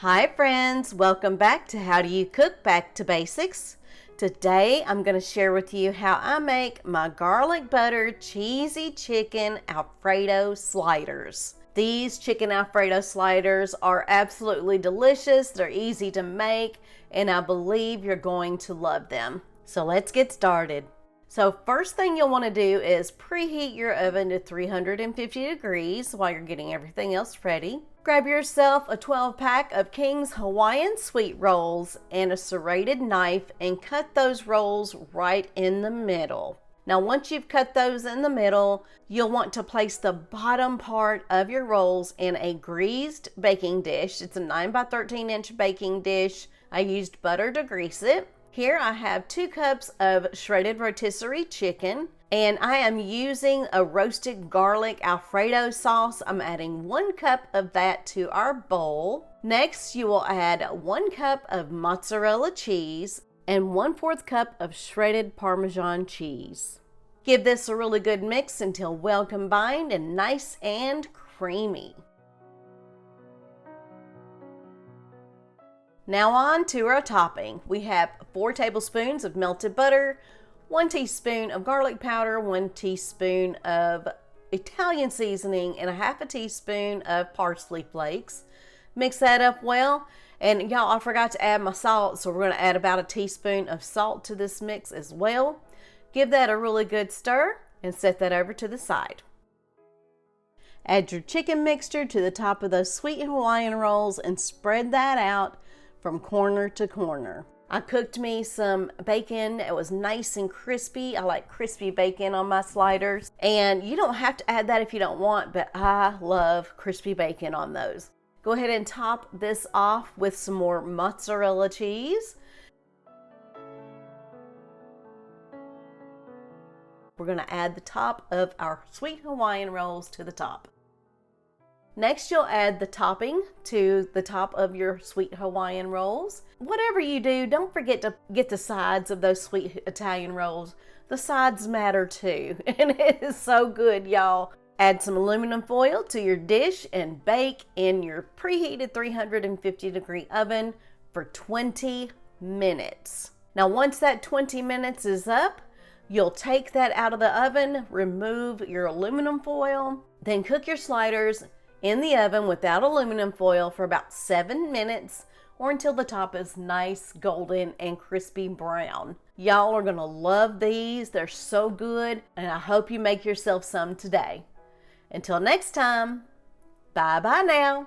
Hi friends, welcome back to How Do You Cook Back to Basics. Today I'm going to share with you how I make my garlic butter cheesy chicken Alfredo sliders. These chicken Alfredo sliders are absolutely delicious, they're easy to make, and I believe you're going to love them. So let's get started. So first thing you'll want to do is preheat your oven to 350 degrees while you're getting everything else ready. Grab yourself a 12-pack of King's Hawaiian sweet rolls and a serrated knife and cut those rolls right in the middle. Now once you've cut those in the middle, you'll want to place the bottom part of your rolls in a greased baking dish. It's a 9 by 13 inch baking dish. I used butter to grease it. Here I have 2 cups of shredded rotisserie chicken, and I am using a roasted garlic Alfredo sauce. I'm adding 1 cup of that to our bowl. Next, you will add 1 cup of mozzarella cheese and 1/4 cup of shredded Parmesan cheese. Give this a really good mix until well combined and nice and creamy. Now on to our topping. We have 4 tablespoons of melted butter, 1 teaspoon of garlic powder, 1 teaspoon of Italian seasoning, and a 1/2 teaspoon of parsley flakes. Mix that up well. And y'all, I forgot to add my salt, so we're going to add about 1 teaspoon of salt to this mix as well. Give that a really good stir and set that over to the side. Add your chicken mixture to the top of those sweet Hawaiian rolls and spread that out from corner to corner. I cooked me some bacon. It was nice and crispy. I like crispy bacon on my sliders. And you don't have to add that if you don't want, but I love crispy bacon on those. Go ahead and top this off with some more mozzarella cheese. We're going to add the top of our sweet Hawaiian rolls to the top. Next, you'll add the topping to the top of your sweet Hawaiian rolls. Whatever you do, don't forget to get the sides of those sweet Italian rolls. The sides matter too, and it is so good, y'all. Add some aluminum foil to your dish and bake in your preheated 350 degree oven for 20 minutes. Now, once that 20 minutes is up, you'll take that out of the oven, remove your aluminum foil, then cook your sliders in the oven without aluminum foil for about 7 minutes or until the top is nice golden and crispy brown. Y'all are gonna love these. They're so good, and I hope you make yourself some today. Until next time, bye-bye now.